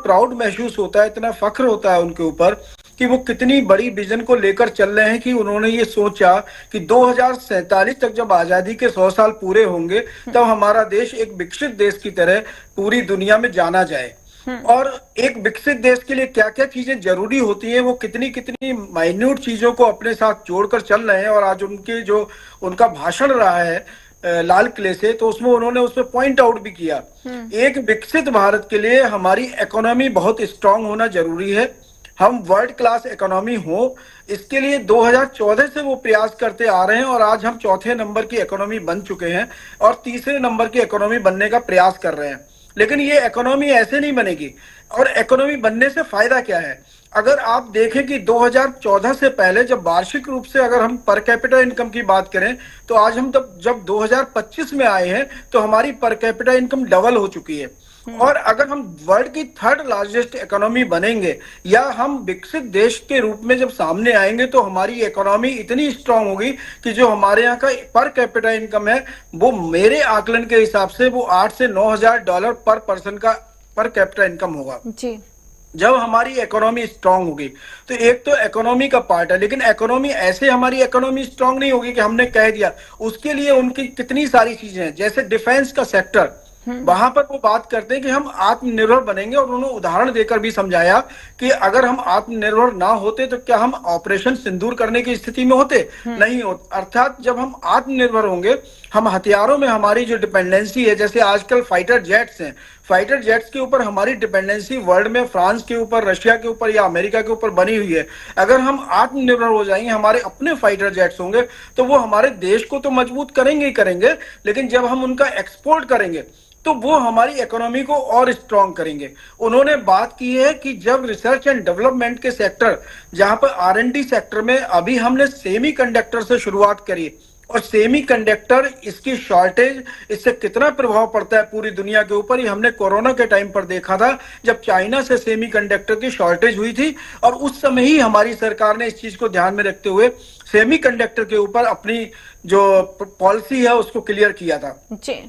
Proud महसूस होता है, इतना फख्र होता है उनके ऊपर कि वो कितनी बड़ी विजन को लेकर चल रहे हैं कि उन्होंने ये सोचा कि 2047 तक जब आजादी के 100 साल पूरे होंगे तब हमारा देश एक विकसित देश की तरह पूरी दुनिया में जाना जाए। और एक विकसित देश के लिए क्या क्या चीजें जरूरी होती हैं, वो कितनी कितनी माइन्यूट चीजों को अपने साथ जोड़कर चल रहे हैं। और आज उनके जो उनका भाषण रहा है लाल किले से, तो उसमें उन्होंने उस पर पॉइंट आउट भी किया। एक विकसित भारत के लिए हमारी इकोनॉमी बहुत स्ट्रांग होना जरूरी है, हम वर्ल्ड क्लास इकोनॉमी हो, इसके लिए 2014 से वो प्रयास करते आ रहे हैं और आज हम चौथे नंबर की इकोनॉमी बन चुके हैं और तीसरे नंबर की इकोनॉमी बनने का प्रयास कर रहे हैं। लेकिन ये इकोनॉमी ऐसे नहीं बनेगी। और इकोनॉमी बनने से फायदा क्या है? अगर आप देखें कि 2014 से पहले जब वार्षिक रूप से अगर हम पर कैपिटा इनकम की बात करें, तो आज हम तब जब 2025 में आए हैं तो हमारी पर कैपिटा इनकम डबल हो चुकी है। और अगर हम वर्ल्ड की थर्ड लार्जेस्ट इकोनॉमी बनेंगे या हम विकसित देश के रूप में जब सामने आएंगे तो हमारी इकोनॉमी इतनी स्ट्रांग होगी कि जो हमारे यहाँ का पर कैपिटा इनकम है वो मेरे आकलन के हिसाब से वो 8 से 9 हजार डॉलर पर पर्सन का पर कैपिटा इनकम होगा जी। जब हमारी इकोनॉमी स्ट्रांग होगी तो एक तो इकोनॉमी का पार्ट है, लेकिन इकोनॉमी ऐसे हमारी इकोनॉमी स्ट्रांग नहीं होगी कि हमने कह दिया। उसके लिए उनकी कितनी सारी चीजें हैं, जैसे डिफेंस का सेक्टर, वहां पर वो बात करते हैं कि हम आत्मनिर्भर बनेंगे। और उन्होंने उदाहरण देकर भी समझाया कि अगर हम आत्मनिर्भर ना होते तो क्या हम ऑपरेशन सिंदूर करने की स्थिति में होते? नहीं होते। अर्थात जब हम आत्मनिर्भर होंगे, हम हथियारों में हमारी जो डिपेंडेंसी है, जैसे आजकल फाइटर जेट्स हैं, फाइटर जेट्स के ऊपर हमारी डिपेंडेंसी वर्ल्ड में फ्रांस के ऊपर, रशिया के ऊपर या अमेरिका के ऊपर बनी हुई है। अगर हम आत्मनिर्भर हो जाएंगे, हमारे अपने फाइटर जेट्स होंगे, तो वो हमारे देश को तो मजबूत करेंगे ही करेंगे, लेकिन जब हम उनका एक्सपोर्ट करेंगे तो वो हमारी इकोनॉमी को और स्ट्रांग करेंगे। उन्होंने बात की है कि जब रिसर्च एंड डेवलपमेंट के सेक्टर, जहां पर R&D सेक्टर में अभी हमने सेमीकंडक्टर से शुरुआत करी, और सेमीकंडक्टर इसकी शॉर्टेज, इससे कितना प्रभाव पड़ता है पूरी दुनिया के ऊपर, ये हमने कोरोना के टाइम पर देखा था जब चाइना से सेमीकंडक्टर की शॉर्टेज हुई थी। और उस समय ही हमारी सरकार ने इस चीज को ध्यान में रखते हुए सेमीकंडक्टर के ऊपर अपनी जो पॉलिसी है उसको क्लियर किया था जी।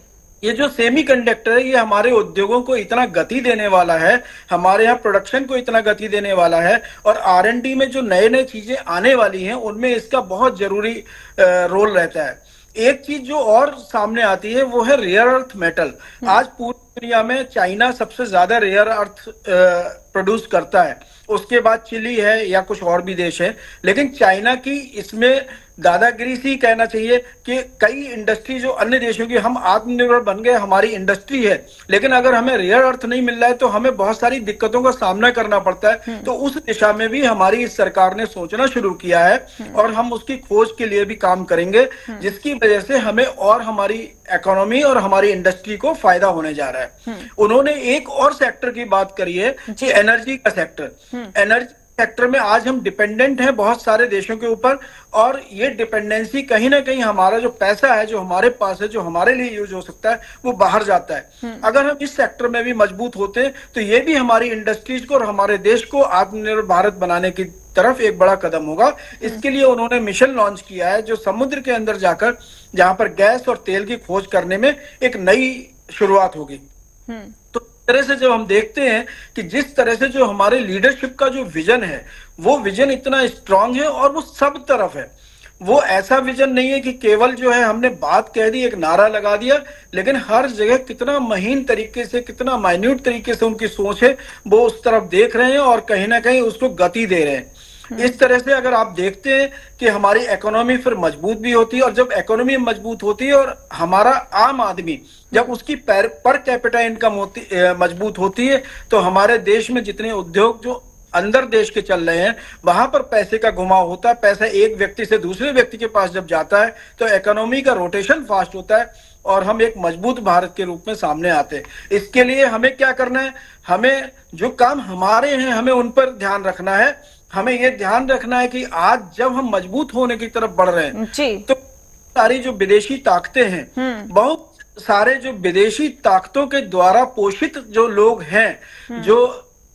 ये जो सेमीकंडक्टर है, ये हमारे उद्योगों को इतना गति देने वाला है, हमारे यहाँ प्रोडक्शन को इतना गति देने वाला है, और R&D में जो नए नए चीजें आने वाली हैं उनमें इसका बहुत जरूरी रोल रहता है। एक चीज जो और सामने आती है वो है रेयर अर्थ मेटल। आज पूरी दुनिया में चाइना सबसे ज्यादा रेयर अर्थ प्रोड्यूस करता है, उसके बाद चिली है या कुछ और भी देश है। लेकिन चाइना की इसमें दादागिरी सी कहना चाहिए कि कई इंडस्ट्री जो अन्य देशों की, हम आत्मनिर्भर बन गए, हमारी इंडस्ट्री है, लेकिन अगर हमें रेयर अर्थ नहीं मिल रहा है तो हमें बहुत सारी दिक्कतों का सामना करना पड़ता है। तो उस दिशा में भी हमारी इस सरकार ने सोचना शुरू किया है और हम उसकी खोज के लिए भी काम करेंगे, जिसकी वजह से हमें और हमारी इकोनॉमी और हमारी इंडस्ट्री को फायदा होने जा रहा है। उन्होंने एक और सेक्टर की बात करी है कि एनर्जी का सेक्टर। एनर्जी सेक्टर में आज हम डिपेंडेंट हैं बहुत सारे देशों के ऊपर, और ये डिपेंडेंसी कहीं ना कहीं हमारा जो पैसा है जो हमारे पास है, जो हमारे लिए यूज हो सकता है, वो बाहर जाता है। अगर हम इस सेक्टर में भी मजबूत होते तो ये भी हमारी इंडस्ट्रीज को और हमारे देश को आत्मनिर्भर भारत बनाने की तरफ एक बड़ा कदम होगा। इसके लिए उन्होंने मिशन लॉन्च किया है जो समुद्र के अंदर जाकर, जहां पर गैस और तेल की खोज करने में एक नई शुरुआत होगी। तो तरह से जब हम देखते हैं कि जिस तरह से जो हमारे लीडरशिप का जो विजन है, वो विजन इतना स्ट्रांग है और वो सब तरफ है। वो ऐसा विजन नहीं है कि केवल जो है हमने बात कह दी, एक नारा लगा दिया, लेकिन हर जगह कितना महीन तरीके से, कितना माइन्यूट तरीके से उनकी सोच है, वो उस तरफ देख रहे हैं और कहीं ना कहीं उसको गति दे रहे हैं। इस तरह से अगर आप देखते हैं कि हमारी इकोनॉमी फिर मजबूत भी होती है, और जब इकोनॉमी मजबूत होती है और हमारा आम आदमी जब उसकी पर कैपिटा इनकम मजबूत होती है, तो हमारे देश में जितने उद्योग जो अंदर देश के चल रहे हैं वहां पर पैसे का घुमाव होता है। पैसा एक व्यक्ति से दूसरे व्यक्ति के पास जब जाता है तो इकोनॉमी का रोटेशन फास्ट होता है और हम एक मजबूत भारत के रूप में सामने आते हैं। इसके लिए हमें क्या करना है? हमें जो काम हमारे हैं हमें उन पर ध्यान रखना है। हमें ये ध्यान रखना है कि आज जब हम मजबूत होने की तरफ बढ़ रहे हैं जी, तो सारी जो विदेशी ताकतें हैं, बहुत सारे जो विदेशी ताकतों के द्वारा पोषित जो लोग हैं, जो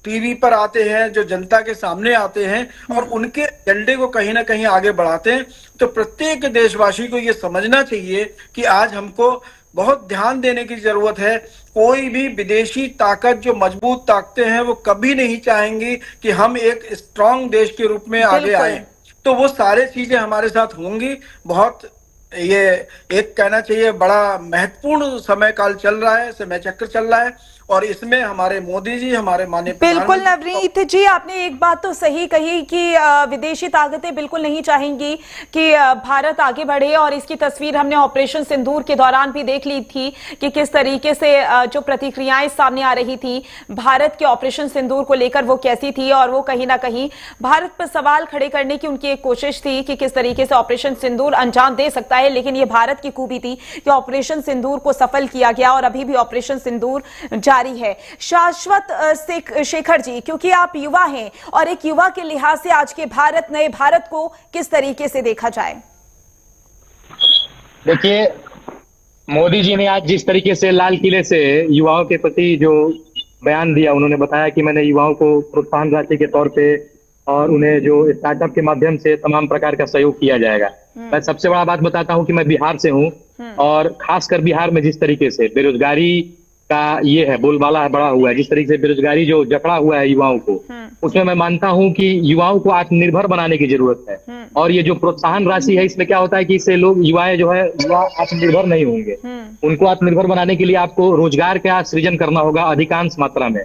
टीवी पर आते हैं, जो जनता के सामने आते हैं और उनके एजेंडे को कहीं ना कहीं आगे बढ़ाते हैं, तो प्रत्येक देशवासी को ये समझना चाहिए कि आज हमको बहुत ध्यान देने की जरूरत है। कोई भी विदेशी ताकत, जो मजबूत ताकतें हैं, वो कभी नहीं चाहेंगी कि हम एक स्ट्रांग देश के रूप में आगे बिल्कुल। आए। तो वो सारे चीजें हमारे साथ होंगी। बहुत ये एक कहना चाहिए बड़ा महत्वपूर्ण समय काल चल रहा है, समय चक्र चल रहा है, और इसमें हमारे मोदी जी, हमारे माननीय बिल्कुल प्रधानमंत्री। नवनीत जी, आपने एक बात तो सही कही कि विदेशी ताकतें बिल्कुल नहीं चाहेंगी कि भारत आगे बढ़े, और इसकी तस्वीर हमने ऑपरेशन सिंदूर के दौरान भी देख ली थी कि किस तरीके से जो प्रतिक्रियाएं सामने आ रही थी भारत के ऑपरेशन सिंदूर को लेकर वो कैसी थी, और वो कहीं ना कहीं भारत पर सवाल खड़े करने की उनकी एक कोशिश थी कि किस तरीके से ऑपरेशन सिंदूर अंजाम दे सकता है। लेकिन ये भारत की खूबी थी कि ऑपरेशन सिंदूर को सफल किया गया, और अभी भी ऑपरेशन सिंदूर जारी है। शाश्वत शेखर जी, क्योंकि आप युवा हैं और एक युवा के लिहाज से आज के भारत, नए भारत को किस तरीके से देखा जाए? देखिए, मोदी जी ने आज जिस तरीके से लाल किले से युवाओं के प्रति जो बयान दिया, उन्होंने बताया कि मैंने युवाओं को प्रोत्साहन राशि के तौर पे और उन्हें जो स्टार्टअप के माध्यम से तमाम प्रकार का सहयोग किया जाएगा। मैं सबसे बड़ा बात बताता हूं कि मैं बिहार से हूं, और खासकर बिहार में जिस तरीके से बेरोजगारी का ये है बोलबाला बढ़ा हुआ है, जिस तरीके से बेरोजगारी जो जकड़ा हुआ है युवाओं को, उसमें मैं मानता हूं कि युवाओं को आत्मनिर्भर बनाने की जरूरत है। और ये जो प्रोत्साहन राशि है, इसमें क्या होता है कि इससे लोग युवाएं जो है युवा आत्मनिर्भर नहीं होंगे। उनको आत्मनिर्भर बनाने के लिए आपको रोजगार का सृजन करना होगा अधिकांश मात्रा में।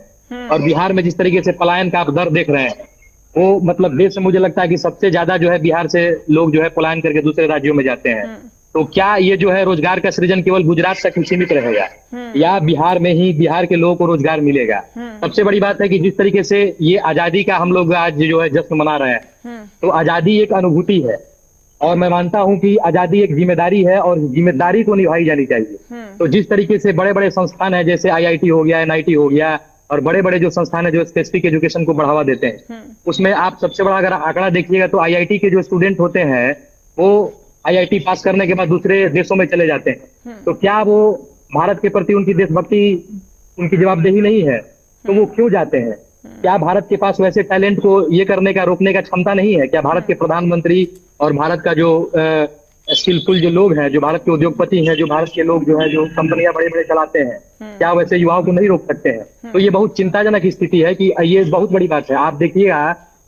और बिहार में जिस तरीके से पलायन का आप दर देख रहे हैं, वो मतलब देश में मुझे लगता है कि सबसे ज्यादा जो है बिहार से लोग जो है पलायन करके दूसरे राज्यों में जाते हैं। तो क्या ये जो है रोजगार का सृजन केवल गुजरात तक सीमित रहेगा, या बिहार में ही बिहार के लोगों को रोजगार मिलेगा? सबसे बड़ी बात है कि जिस तरीके से ये आजादी का हम लोग आज जो है जश्न मना रहे हैं, तो आजादी एक अनुभूति है, और मैं मानता हूं कि आजादी एक जिम्मेदारी है, और जिम्मेदारी को निभाई जानी चाहिए। तो जिस तरीके से बड़े बड़े संस्थान है, जैसे IIT हो गया, NIT हो गया, और बड़े बड़े जो संस्थान है जो स्पेसिफिक एजुकेशन को बढ़ावा देते हैं, उसमें आप सबसे बड़ा अगर आंकड़ा देखिएगा तो IIT के जो स्टूडेंट होते हैं वो IIT पास करने के बाद दूसरे देशों में चले जाते हैं। तो क्या वो भारत के प्रति उनकी देशभक्ति, उनकी जवाबदेही नहीं है? तो वो क्यों जाते हैं? क्या भारत के पास वैसे टैलेंट को ये करने का, रोकने का क्षमता नहीं है? क्या भारत के प्रधानमंत्री और भारत का जो स्किलफुल जो लोग हैं, जो भारत के उद्योगपति हैं, जो भारत के लोग जो है जो कंपनियां बड़े बड़े चलाते हैं, क्या वैसे युवाओं को नहीं रोक सकते हैं? तो ये बहुत चिंताजनक स्थिति है कि ये बहुत बड़ी बात है। आप देखिएगा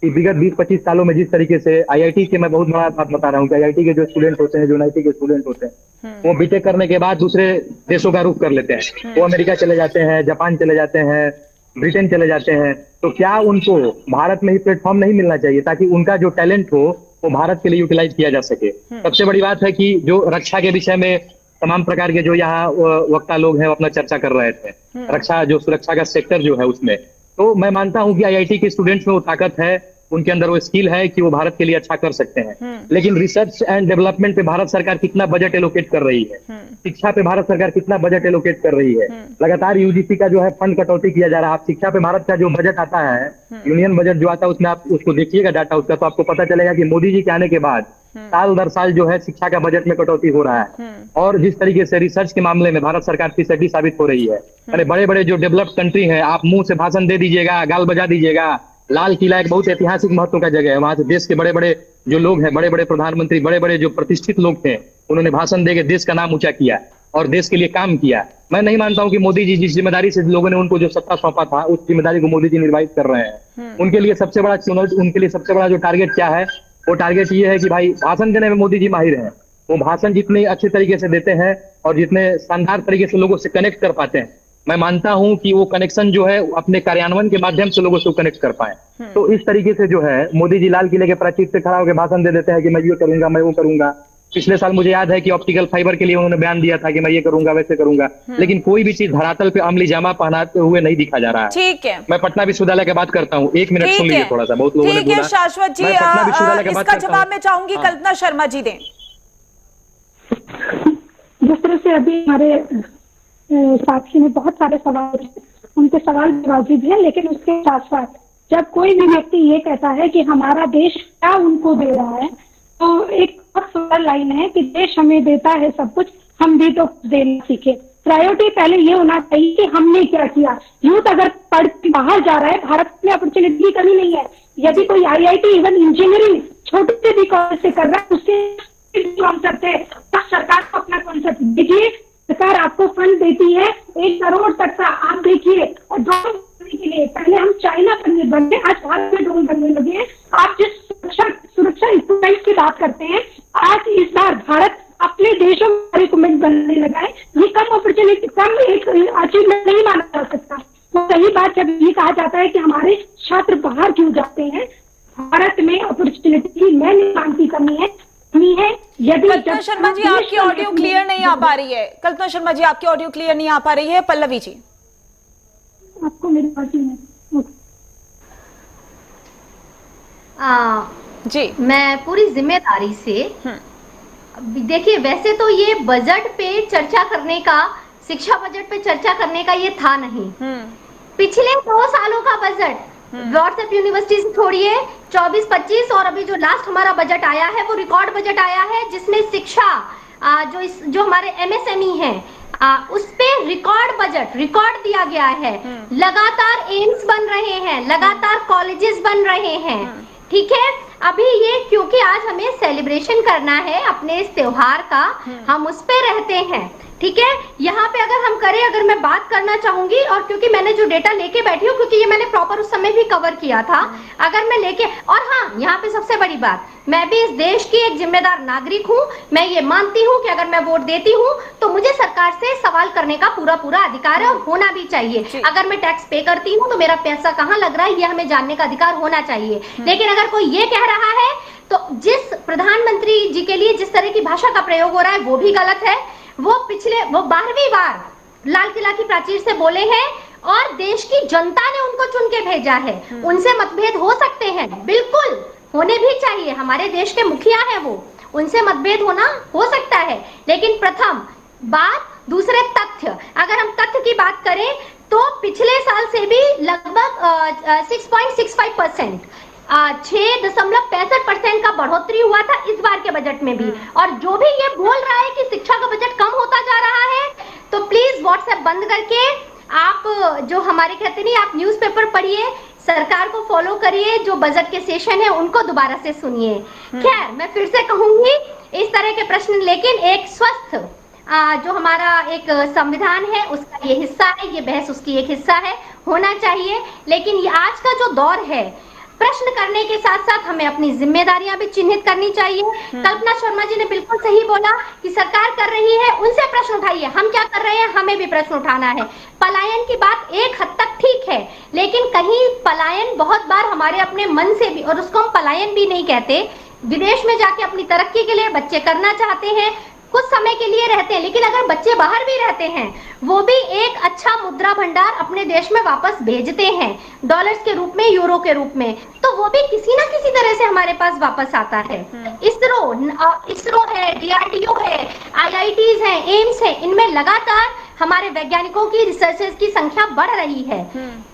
कि विगत 20-25 सालों में जिस तरीके से IIT के, मैं बहुत बड़ा बात बता रहा हूँ कि IIT के जो स्टूडेंट होते हैं, जो NIT के स्टूडेंट होते हैं, वो बीटेक करने के बाद दूसरे देशों का रुख कर लेते हैं। वो अमेरिका चले जाते हैं, जापान चले जाते हैं, ब्रिटेन चले जाते हैं। तो क्या उनको भारत में ही प्लेटफॉर्म नहीं मिलना चाहिए ताकि उनका जो टैलेंट हो वो भारत के लिए यूटिलाइज किया जा सके? सबसे बड़ी बात है कि जो रक्षा के विषय में तमाम प्रकार के जो यहाँ वक्ता लोग हैं वो अपना चर्चा कर रहे थे, रक्षा जो सुरक्षा का सेक्टर जो है उसमें, तो मैं मानता हूं कि IIT के स्टूडेंट्स में वो ताकत है, उनके अंदर वो स्किल है कि वो भारत के लिए अच्छा कर सकते हैं। लेकिन रिसर्च एंड डेवलपमेंट पे भारत सरकार कितना बजट एलोकेट कर रही है? शिक्षा पे भारत सरकार कितना बजट एलोकेट कर रही है? लगातार UGC का जो है फंड कटौती किया जा रहा है। आप शिक्षा पे भारत का जो बजट आता है, यूनियन बजट जो आता है, उसमें आप उसको देखिएगा डाटा उसका, तो आपको पता चलेगा कि मोदी जी के आने के बाद साल दर साल जो है शिक्षा का बजट में कटौती हो रहा है। और जिस तरीके से रिसर्च के मामले में भारत सरकार फिसड्डी साबित हो रही है। अरे बड़े बड़े जो डेवलप्ड कंट्री है, आप मुंह से भाषण दे दीजिएगा, गाल बजा दीजिएगा, लाल किला एक बहुत ऐतिहासिक महत्व का जगह है, वहां से देश के बड़े बड़े जो लोग हैं, बड़े बड़े प्रधानमंत्री, बड़े बड़े जो प्रतिष्ठित लोग थे, उन्होंने भाषण देकर देश का नाम ऊंचा किया और देश के लिए काम किया। मैं नहीं मानता हूं कि मोदी जी जिस जिम्मेदारी से लोगों ने उनको जो सत्ता सौंपा था, उस जिम्मेदारी को मोदी जी निर्वाहित कर रहे हैं। उनके लिए सबसे बड़ा जो टारगेट क्या है, वो टारगेट ये है कि भाई भाषण देने में मोदी जी माहिर हैं। वो भाषण जितने अच्छे तरीके से देते हैं और जितने शानदार तरीके से लोगों से कनेक्ट कर पाते हैं, मैं मानता हूं कि वो कनेक्शन जो है अपने कार्यान्वयन के माध्यम से लोगों से कनेक्ट कर पाए। तो इस तरीके से जो है मोदी जी लाल किले के प्राचीर से खड़ा होकर भाषण दे देते हैं कि मैं ये करूंगा, मैं वो करूंगा। पिछले साल मुझे याद है कि ऑप्टिकल फाइबर के लिए उन्होंने बयान दिया था कि मैं ये करूंगा, वैसे करूंगा, लेकिन कोई भी चीज धरातल पे अमली जामा पहनाते हुए नहीं दिखा जा रहा है। ठीक है, मैं पटना विश्वविद्यालय की बात करता हूँ, एक मिनट सुन लीजिए थोड़ा सा, बहुत लोगों ने बोला। शाश्वत जी, इसका जवाब मैं चाहूंगी कल्पना शर्मा जी दें। जिस तरह से अभी हमारे साथी ने बहुत सारे सवाल, उनके सवाल वाजिब हैं, लेकिन उसके साथ साथ जब कोई भी व्यक्ति ये कहता है कि हमारा देश क्या उनको दे रहा है, तो एक बहुत सुंदर लाइन है कि देश हमें देता है सब कुछ, हम भी तो देना सीखे। प्रायोरिटी पहले ये होना चाहिए कि हमने क्या किया। यूथ अगर पढ़ के बाहर जा रहा है, भारत में अपॉर्चुनिटी की कमी नहीं है। यदि कोई IIT इवन इंजीनियरिंग छोटे से भी कॉलेज से कर रहा है, उससे कॉन्सेप्ट है, सरकार को अपना कॉन्सेप्ट दीजिए, सरकार आपको फंड देती है 1 करोड़ तक का। आप देखिए, और ड्रोन बनने के लिए पहले हम चाइना पर निर्भर थे, आज भारत में ड्रोन बनने लगे हैं। आप जिस सुरक्षा इक्विपमेंट की बात करते हैं, आज इस बार भारत अपने देशों में इक्विपमेंट बनने लगा है। ये कम अपॉर्चुनिटी, कम एक अचीवमेंट नहीं माना जा सकता। तो सही बात जब ये कहा जाता है कि हमारे छात्र बाहर क्यों जाते हैं, भारत में अपॉर्चुनिटी की मैं नहीं मानती कमी है। यदि कल्पना शर्मा जी आपकी ऑडियो क्लियर नहीं आ पा रही है। कल्पना शर्मा जी आपकी ऑडियो क्लियर नहीं आ पा रही है। पल्लवी जी आपको मेरी बात जी, मैं पूरी जिम्मेदारी से, देखिए वैसे तो ये बजट पे चर्चा करने का, शिक्षा बजट पे चर्चा करने का ये था नहीं। पिछले 2 सालों का बजट, व्हाट्सएप यूनिवर्सिटी से छोड़िए, 24-25 और अभी जो लास्ट हमारा बजट आया है वो रिकॉर्ड बजट आया है, जिसमें शिक्षा जो हमारे MSME हैं उस पे रिकॉर्ड दिया गया है। लगातार एम्स बन रहे हैं, लगातार कॉलेजेस बन रहे हैं। ठीक है, अभी ये क्योंकि आज हमें सेलिब्रेशन करना है अपने इस त्योहार का, हम उस पे रहते हैं। ठीक है, यहाँ पे अगर हम करें, अगर मैं बात करना चाहूंगी, और क्योंकि मैंने जो डेटा लेके बैठी हूँ, क्योंकि ये मैंने प्रॉपर उस समय भी कवर किया था, अगर मैं लेके, और हाँ यहाँ पे सबसे बड़ी बात, मैं भी इस देश की एक जिम्मेदार नागरिक हूँ। मैं ये मानती हूँ कि अगर मैं वोट देती हूँ तो मुझे सरकार से सवाल करने का पूरा अधिकार है, और होना भी चाहिए। अगर मैं टैक्स पे करती हूँ तो मेरा पैसा कहाँ लग रहा है ये हमें जानने का अधिकार होना चाहिए। लेकिन अगर कोई ये कह रहा है तो जिस प्रधानमंत्री जी के लिए जिस तरह की भाषा का प्रयोग हो रहा है वो भी गलत है। वो 12वीं बार लाल किला की प्राचीर से बोले हैं, और देश की जनता ने उनको चुन के भेजा है। उनसे मतभेद हो सकते हैं, बिल्कुल होने भी चाहिए, हमारे देश के मुखिया हैं वो, उनसे मतभेद हो सकता है। लेकिन प्रथम बात, दूसरे तथ्य, अगर हम तथ्य की बात करें तो पिछले साल से भी लगभग 6.65%, 6.65% का बढ़ोतरी हुआ था इस बार के बजट में भी। और जो भी ये बोल रहा है कि शिक्षा का बजट कम होता जा रहा है, तो प्लीज व्हाट्सएप बंद करके आप जो हमारे कहते नहीं, आप न्यूज़पेपर पढ़िए, सरकार को फॉलो करिए, जो बजट के सेशन है उनको दोबारा से सुनिए। खैर, मैं फिर से कहूंगी इस तरह के प्रश्न, लेकिन एक स्वस्थ जो हमारा एक संविधान है उसका ये हिस्सा है, ये बहस उसकी एक हिस्सा है, होना चाहिए। लेकिन ये आज का जो दौर है, प्रश्न करने के साथ साथ हमें अपनी जिम्मेदारियां भी चिन्हित करनी चाहिए। कल्पना शर्मा जी ने बिल्कुल सही बोला कि सरकार कर रही है, उनसे प्रश्न उठाइए। हम क्या कर रहे हैं, हमें भी प्रश्न उठाना है। पलायन की बात एक हद तक ठीक है, लेकिन कहीं पलायन बहुत बार हमारे अपने मन से भी, और उसको हम पलायन भी नहीं कहते, विदेश में जाके अपनी तरक्की के लिए बच्चे करना चाहते हैं, कुछ समय के लिए रहते हैं, लेकिन अगर बच्चे बाहर भी रहते हैं, वो भी एक अच्छा मुद्रा भंडार अपने देश में वापस भेजते हैं, डॉलर्स के रूप में, यूरो के रूप में, तो वो भी किसी ना किसी तरह से हमारे पास वापस आता है। इसरो है, DRDO है, IITs है, एम्स है, इनमें लगातार हमारे वैज्ञानिकों की, रिसर्चर्स की संख्या बढ़ रही है।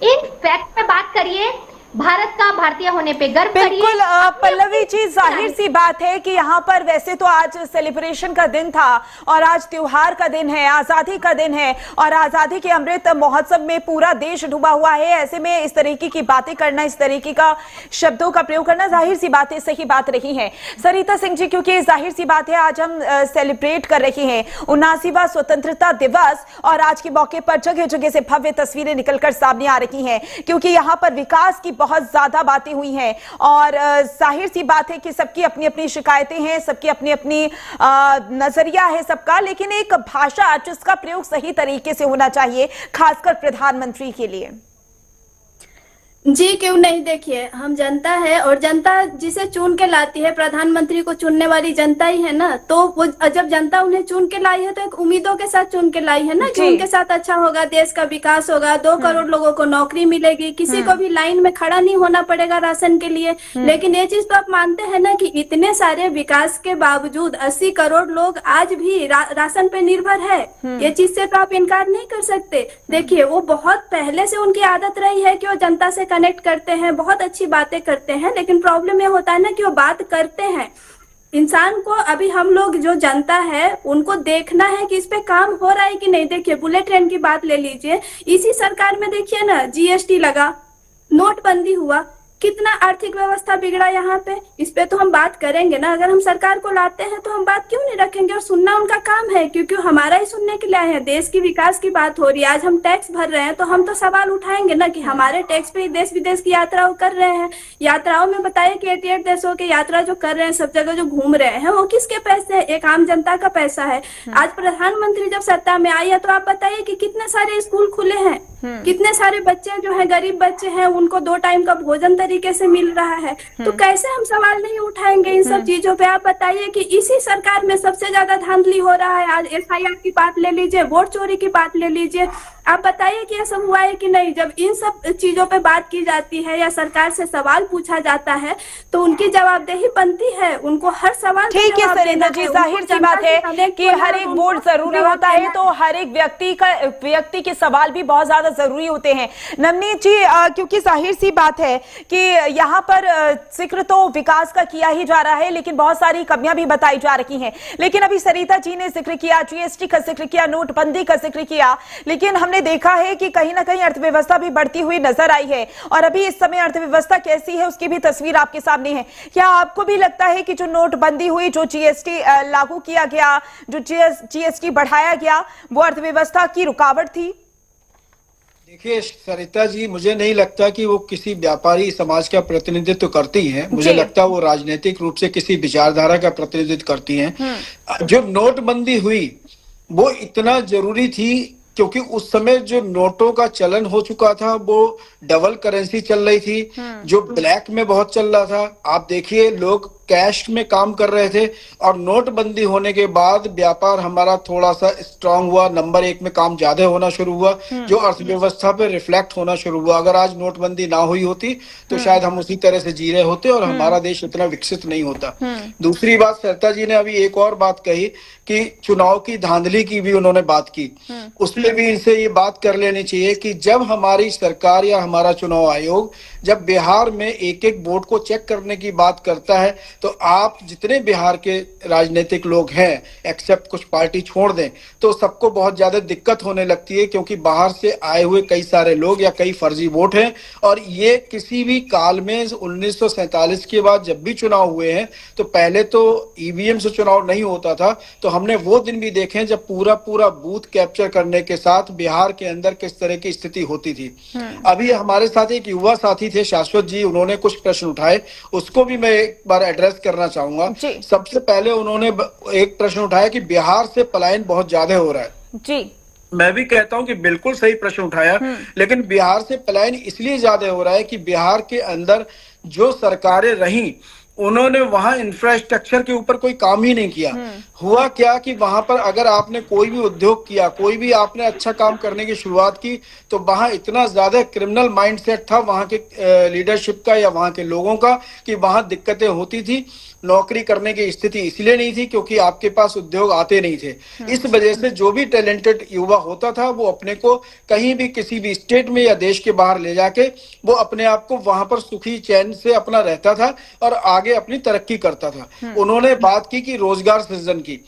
इन फैक्ट पे बात करिए, भारत का भारतीय होने पे गर्व करिए। बिल्कुल पल्लवी जी, जाहिर सी बात है कि यहाँ पर वैसे तो आज सेलिब्रेशन का दिन था और आज त्योहार का दिन है, आजादी का दिन है, और आजादी के अमृत महोत्सव में पूरा देश डूबा हुआ है। ऐसे में इस तरीके की बातें करना, इस तरीके का शब्दों का प्रयोग करना, जाहिर सी बात है, सही बात रही है। सरिता सिंह जी, क्योंकि जाहिर सी बात है आज हम सेलिब्रेट कर रहे हैं 79वां स्वतंत्रता दिवस, और आज के मौके पर जगह जगह से भव्य तस्वीरें निकलकर सामने आ रही हैं, क्योंकि यहाँ पर विकास की बहुत ज्यादा बातें हुई हैं, और जाहिर सी बात है कि सबकी अपनी अपनी शिकायतें हैं, सबकी अपनी अपनी नजरिया है सबका, लेकिन एक भाषा जिसका प्रयोग सही तरीके से होना चाहिए, खासकर प्रधानमंत्री के लिए। जी क्यों नहीं, देखिए हम जनता है, और जनता जिसे चुन के लाती है, प्रधानमंत्री को चुनने वाली जनता ही है ना। तो वो जब जनता उन्हें चुन के लाई है तो एक उम्मीदों के साथ चुन के लाई है ना, कि उनके साथ अच्छा होगा, देश का विकास होगा, 2 करोड़ लोगों को नौकरी मिलेगी, किसी को भी लाइन में खड़ा नहीं होना पड़ेगा राशन के लिए। लेकिन ये चीज तो आप मानते हैं ना कि इतने सारे विकास के बावजूद 80 करोड़ लोग आज भी राशन पे निर्भर है। ये चीज से तो आप इनकार नहीं कर सकते। देखिए वो बहुत पहले से उनकी आदत रही है कि वो जनता से कनेक्ट करते हैं, बहुत अच्छी बातें करते हैं, लेकिन प्रॉब्लम ये होता है ना कि वो बात करते हैं, इंसान को, अभी हम लोग जो जनता है उनको देखना है कि इस पे काम हो रहा है कि नहीं। देखिए बुलेट ट्रेन की बात ले लीजिए, इसी सरकार में देखिए ना, GST लगा, नोटबंदी हुआ, कितना आर्थिक व्यवस्था बिगड़ा यहाँ पे, इस पे तो हम बात करेंगे ना। अगर हम सरकार को लाते हैं तो हम बात क्यों नहीं रखेंगे, और सुनना उनका काम है, क्योंकि हमारा ही सुनने के लिए आए हैं। देश की विकास की बात हो रही है, आज हम टैक्स भर रहे हैं तो हम तो सवाल उठाएंगे ना कि हमारे टैक्स पे देश विदेश की यात्रा कर रहे हैं। यात्राओं में बताइए कि 88 देशों की यात्रा जो कर रहे हैं, सब जगह जो घूम रहे हैं, वो किसके पैसे है? एक आम जनता का पैसा है। आज प्रधानमंत्री जब सत्ता में आई है तो आप बताइए कि कितने सारे स्कूल खुले हैं, कितने सारे बच्चे जो है गरीब बच्चे हैं उनको 2 टाइम का भोजन तरीके से मिल रहा है। तो कैसे हम सवाल नहीं उठाएंगे इन सब चीजों पे? आप बताइए कि इसी सरकार में सबसे ज्यादा धांधली हो रहा है। आज SIR की बात ले लीजिए, वोट चोरी की बात ले लीजिए, आप बताइए कि ये सब हुआ है कि नहीं? जब इन सब चीजों पे बात की जाती है या सरकार से सवाल पूछा जाता है तो उनकी जवाबदेही बनती है, उनको हर सवाल ठीक है सरिता जी, जाहिर सी बात है कि हर एक वोट जरूरी होता है, तो हर एक व्यक्ति के सवाल भी बहुत ज्यादा जरूरी होते हैं। नवनीत जी, क्योंकि जाहिर सी बात है कि यहाँ पर जिक्र तो विकास का किया ही जा रहा है, लेकिन बहुत सारी कमियां भी बताई जा रही हैं। लेकिन अभी सरिता जी ने जिक्र किया, GST का जिक्र किया, नोटबंदी का जिक्र किया, लेकिन हमने देखा है कि कहीं ना कहीं अर्थव्यवस्था भी बढ़ती हुई नजर आई है। और अभी इस समय अर्थव्यवस्था कैसी है उसकी भी तस्वीर आपके सामने है। क्या आपको भी लगता है कि जो नोटबंदी हुई, जो GST लागू किया गया, जो GST बढ़ाया गया, वो अर्थव्यवस्था की रुकावट थी? देखिए सरिता जी, मुझे नहीं लगता कि वो किसी व्यापारी समाज का प्रतिनिधित्व करती हैं। मुझे लगता है वो राजनीतिक रूप से किसी विचारधारा का प्रतिनिधित्व करती हैं। जो नोटबंदी हुई वो इतना जरूरी थी क्योंकि उस समय जो नोटों का चलन हो चुका था, वो डबल करेंसी चल रही थी, जो ब्लैक में बहुत चल रहा था। आप देखिए लोग कैश में काम कर रहे थे, और नोटबंदी होने के बाद व्यापार हमारा थोड़ा सा स्ट्रांग हुआ, नंबर 1 में काम ज्यादा होना शुरू हुआ, जो अर्थव्यवस्था पे रिफ्लेक्ट होना शुरू हुआ। अगर आज नोटबंदी ना हुई होती तो शायद हम उसी तरह से जी रहे होते और हमारा देश इतना विकसित नहीं होता। दूसरी बात, सरिता जी ने अभी एक और बात कही कि चुनाव की धांधली की भी उन्होंने बात की। उसमें भी इनसे ये बात कर लेनी चाहिए कि जब हमारी सरकार या हमारा चुनाव आयोग जब बिहार में एक एक वोट को चेक करने की बात करता है, तो आप जितने बिहार के राजनीतिक लोग हैं, एक्सेप्ट कुछ पार्टी छोड़ दें, तो सबको बहुत ज्यादा दिक्कत होने लगती है, क्योंकि बाहर से आए हुए कई सारे लोग या कई फर्जी वोट हैं। और ये किसी भी काल में 1947 के बाद जब भी चुनाव हुए हैं, तो पहले तो EVM से चुनाव नहीं होता था। तो हमने वो दिन भी देखे जब पूरा बूथ कैप्चर करने के साथ बिहार के अंदर किस तरह की स्थिति होती थी। अभी हमारे साथ एक युवा साथी थे शाश्वत जी, उन्होंने कुछ प्रश्न उठाए, उसको भी मैं एक बार एड्रेस करना चाहूंगा। सबसे पहले उन्होंने एक प्रश्न उठाया कि बिहार से पलायन बहुत ज्यादा हो रहा है। जी, मैं भी कहता हूं कि बिल्कुल सही प्रश्न उठाया, लेकिन बिहार से पलायन इसलिए ज्यादा हो रहा है कि बिहार के अंदर जो सरकारें रहीं उन्होंने वहां इंफ्रास्ट्रक्चर के ऊपर कोई काम ही नहीं किया। हुआ क्या कि वहां पर अगर आपने कोई भी उद्योग किया, कोई भी आपने अच्छा काम करने की शुरुआत की, तो वहां इतना ज्यादा क्रिमिनल माइंडसेट था वहां के लीडरशिप का या वहां के लोगों का कि वहां दिक्कतें होती थी। नौकरी करने की स्थिति इसलिए नहीं थी क्योंकि आपके पास उद्योग आते नहीं थे। इस वजह से जो भी टैलेंटेड युवा होता था वो अपने को कहीं भी किसी भी स्टेट में या देश के बाहर ले जाके वो अपने आप को वहां पर सुखी चैन से अपना रहता था और आगे अपनी तरक्की करता था। उन्होंने बात की कि रोजगार सृजन की।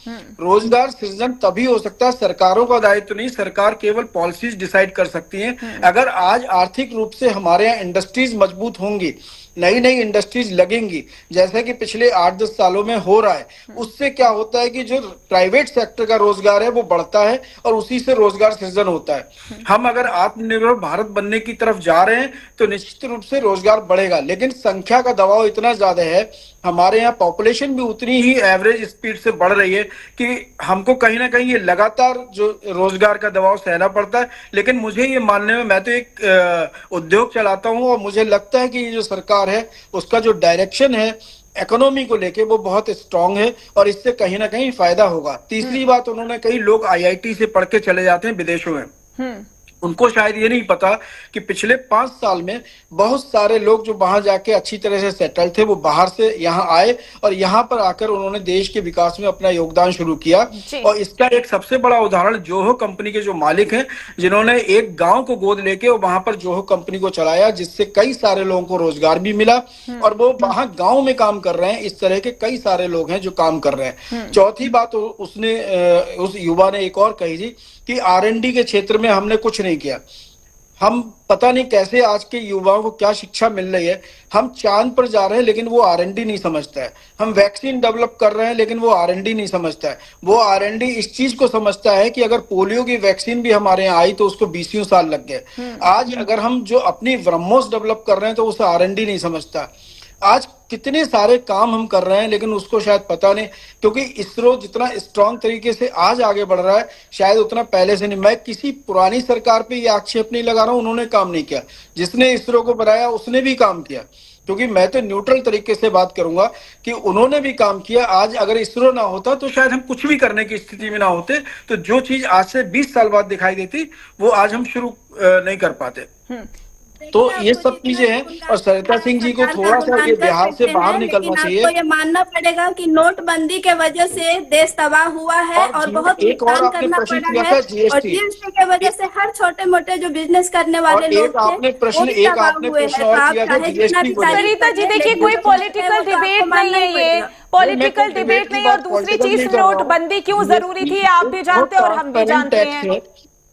रोजगार सृजन तभी हो सकता है, सरकारों का दायित्व नहीं, सरकार केवल पॉलिसीज डिसाइड कर सकती है। अगर आज आर्थिक रूप से हमारे यहाँ इंडस्ट्रीज मजबूत होंगी, नई नई इंडस्ट्रीज लगेंगी, जैसे कि पिछले 8-10 सालों में हो रहा है, उससे क्या होता है कि जो प्राइवेट सेक्टर का रोजगार है वो बढ़ता है और उसी से रोजगार सृजन होता है। हम अगर आत्मनिर्भर भारत बनने की तरफ जा रहे हैं तो निश्चित रूप से रोजगार बढ़ेगा, लेकिन संख्या का दबाव इतना ज्यादा है, हमारे यहाँ पॉपुलेशन भी उतनी ही एवरेज स्पीड से बढ़ रही है कि हमको कहीं ना कहीं ये लगातार जो रोजगार का दबाव सहना पड़ता है। लेकिन मुझे ये मानने में, मैं तो एक उद्योग चलाता हूँ और मुझे लगता है कि ये जो सरकार है उसका जो डायरेक्शन है इकोनॉमी को लेके वो बहुत स्ट्रांग है और इससे कहीं ना कहीं फायदा होगा। तीसरी बात उन्होंने कही, लोग IIT से पढ़ के चले जाते हैं विदेशों में, उनको शायद ये नहीं पता कि पिछले 5 साल में बहुत सारे लोग जो वहां जाके अच्छी तरह से सेटल थे वो बाहर से यहाँ आए और यहाँ पर आकर उन्होंने देश के विकास में अपना योगदान शुरू किया। और इसका एक सबसे बड़ा उदाहरण जोहो कंपनी के जो मालिक हैं, जिन्होंने एक गांव को गोद लेके और वहां पर जोहो कंपनी को चलाया, जिससे कई सारे लोगों को रोजगार भी मिला और वो वहां गाँव में काम कर रहे हैं। इस तरह के कई सारे लोग हैं जो काम कर रहे हैं। चौथी बात उस युवा ने एक और कही थी कि R&D के क्षेत्र में हमने कुछ नहीं किया। हम पता नहीं कैसे आज के युवाओं को क्या शिक्षा मिल रही है। हम चांद पर जा रहे हैं लेकिन वो R&D नहीं समझता है। हम वैक्सीन डेवलप कर रहे हैं लेकिन वो R&D नहीं समझता है। वो R&D इस चीज को समझता है कि अगर पोलियो की वैक्सीन भी हमारे यहाँ आई तो उसको 20 साल लग गए। आज अगर हम जो अपनी ब्रह्मोस डेवलप कर रहे हैं तो उसे R&D नहीं समझता। आज कितने सारे काम हम कर रहे हैं लेकिन उसको शायद पता नहीं, क्योंकि इसरो जितना स्ट्रांग तरीके से आज आगे बढ़ रहा है शायद उतना पहले से नहीं। मैं किसी पुरानी सरकार पे ये आक्षेप नहीं लगा रहा हूं, उन्होंने काम नहीं किया। जिसने इसरो को बनाया उसने भी काम किया, क्योंकि मैं तो न्यूट्रल तरीके से बात करूंगा कि उन्होंने भी काम किया। आज अगर इसरो ना होता तो शायद हम कुछ भी करने की स्थिति में ना होते। तो जो चीज आज से 20 साल बाद दिखाई देती वो आज हम शुरू नहीं कर पाते। तो ये सब चीजें हैं। और सरिता सिंह जी को थोड़ा सा ये बिहार से बाहर निकलना चाहिए। आपको ये मानना पड़ेगा कि नोटबंदी के वजह से देश तबाह हुआ है और बहुत एक और आपने प्रश्न किया था जीएसटी के वजह से हर छोटे मोटे जो बिजनेस करने वाले लोग थे आपने प्रश्न और किया था जीएसटी। सरिता जी देखिए, कोई पॉलिटिकल डिबेट नहीं है, ये पॉलिटिकल डिबेट नहीं। और दूसरी चीज, नोटबंदी क्यों जरूरी थी आप भी जानते हैं और हम भी जानते हैं।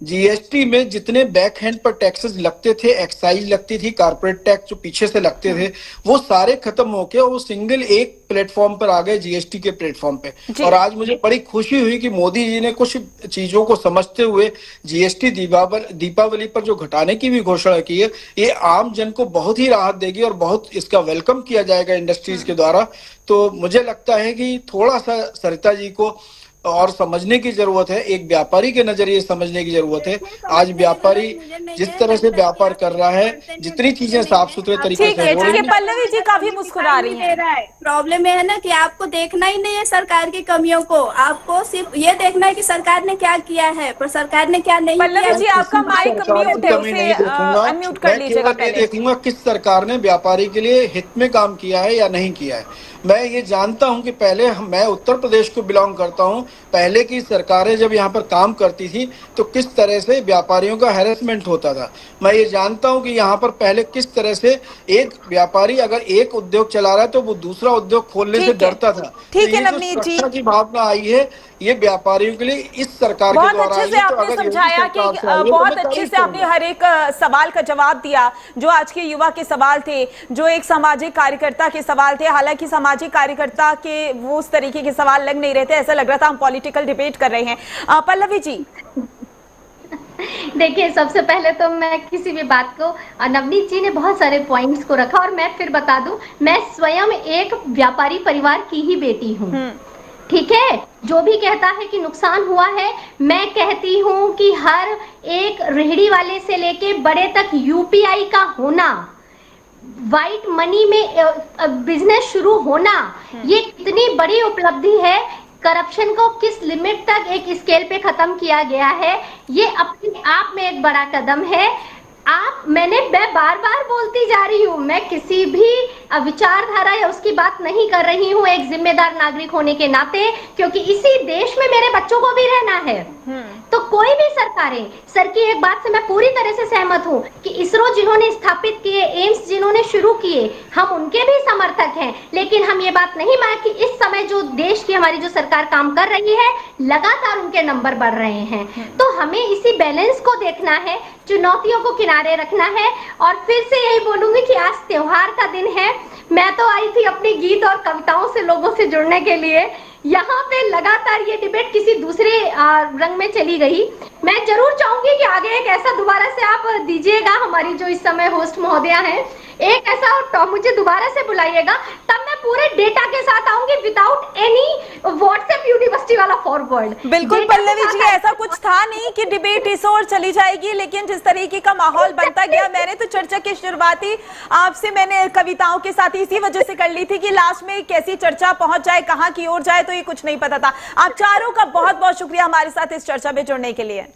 जीएसटी में जितने बैक हैंड पर टैक्सेस लगते थे, एक्साइज लगती थी, कारपोरेट टैक्स जो पीछे से लगते थे, वो सारे खत्म होके वो सिंगल एक प्लेटफॉर्म पर आ गए, जीएसटी के प्लेटफॉर्म पे। और आज मुझे बड़ी खुशी हुई कि मोदी जी ने कुछ चीजों को समझते हुए जीएसटी दीपावली पर जो घटाने की भी घोषणा की है, ये आम जन को बहुत ही राहत देगी और बहुत इसका वेलकम किया जाएगा इंडस्ट्रीज के द्वारा। तो मुझे लगता है कि थोड़ा सा सरिता जी को और समझने की जरूरत है, एक व्यापारी के नजरिए समझने की जरूरत है। आज व्यापारी जिस तरह से व्यापार कर रहा है, जितनी चीजें साफ सुथरे तरीके से हो रही हैं। पल्लवी जी काफी मुस्कुरा रही हैं। प्रॉब्लम है ना कि आपको देखना ही नहीं है सरकार की कमियों को, आपको सिर्फ ये देखना है कि सरकार ने क्या किया है पर सरकार ने क्या नहीं किया। पल्लवी जी आपका माइक म्यूट है, उसे अनम्यूट कर लीजिएगा। देखूंगा किस सरकार ने व्यापारी के लिए हित में काम किया है या नहीं किया है। मैं ये जानता हूं कि पहले मैं उत्तर प्रदेश को बिलोंग करता हूं, पहले की सरकारें जब यहाँ पर काम करती थी तो किस तरह से व्यापारियों का हैरेसमेंट होता था। मैं ये जानता हूं कि यहाँ पर पहले किस तरह से एक व्यापारी अगर एक उद्योग चला रहा है तो वो दूसरा उद्योग खोलने से डरता था। ठीक है नवनीत जी, की भावना आई है ये व्यापारियों के लिए इस सरकार के द्वारा। बहुत अच्छे से आपने समझाया कि बहुत अच्छे से आपने हर एक सवाल का जवाब दिया जो आज के युवा के सवाल थे, जो एक सामाजिक कार्यकर्ता के सवाल थे। हालांकि सामाजिक कार्यकर्ता के वो उस तरीके के सवाल लग नहीं रहे थे, ऐसा लग रहा था हम पॉलिटिकल डिबेट कर रहे हैं। पल्लवी जी देखिए, सबसे पहले तो मैं किसी भी बात को, नवनीत जी ने बहुत सारे पॉइंट्स को रखा और मैं फिर बता दूं, मैं स्वयं एक व्यापारी परिवार की ही बेटी हूँ। ठीक है, जो भी कहता है कि नुकसान हुआ है, मैं कहती हूँ कि हर एक रेहड़ी वाले से लेके बड़े तक यूपीआई का होना, व्हाइट मनी में बिजनेस शुरू होना, ये कितनी बड़ी उपलब्धि है। करप्शन को किस लिमिट तक एक स्केल पे खत्म किया गया है, ये अपने आप में एक बड़ा कदम है। मैं बार बार बोलती जा रही हूँ, मैं किसी भी विचारधारा या उसकी बात नहीं कर रही हूँ एक जिम्मेदार नागरिक होने के नाते, क्योंकि इसी देश में मेरे बच्चों को भी रहना है। तो कोई भी सरकारें, सर की एक बात से मैं पूरी तरह से सहमत हूँ कि इसरो जिन्होंने स्थापित किए, एम्स जिन्होंने शुरू किए, हम उनके भी समर्थक हैं। लेकिन हम ये बात नहीं मान कि इस समय जो देश की हमारी जो सरकार काम कर रही है, लगातार उनके नंबर बढ़ रहे हैं। तो हमें इसी बैलेंस को देखना है, चुनौतियों को किनारे रखना है। और फिर से यही बोलूंगी कि आज त्योहार का दिन है। मैं तो आई थी अपने गीत और कविताओं से लोगों से जुड़ने के लिए, यहाँ पे लगातार ये डिबेट किसी दूसरे रंग में चली गई। मैं जरूर चाहूंगी कि आगे एक ऐसा दोबारा से आप दीजिएगा, हमारी जो इस समय होस्ट महोदया हैं, एक ऐसा मुझे दोबारा से बुलाइएगा, तब मैं पूरे डेटा के साथ आऊंगी, विदाउट एनी व्हाट्सएप यूनिवर्सिटी वाला फॉरवर्ड। बिल्कुल पल्लवी जी, ऐसा कुछ था नहीं कि डिबेट इस ओर चली जाएगी, लेकिन जिस तरीके का माहौल बनता गया, मैंने तो चर्चा की शुरुआत ही आपसे मैंने कविताओं के साथ इसी वजह से कर ली थी कि लास्ट में कैसी चर्चा पहुंच जाए, कहाँ की ओर जाए, तो ये कुछ नहीं पता था। आप चारों का बहुत बहुत शुक्रिया हमारे साथ इस चर्चा में जुड़ने के लिए।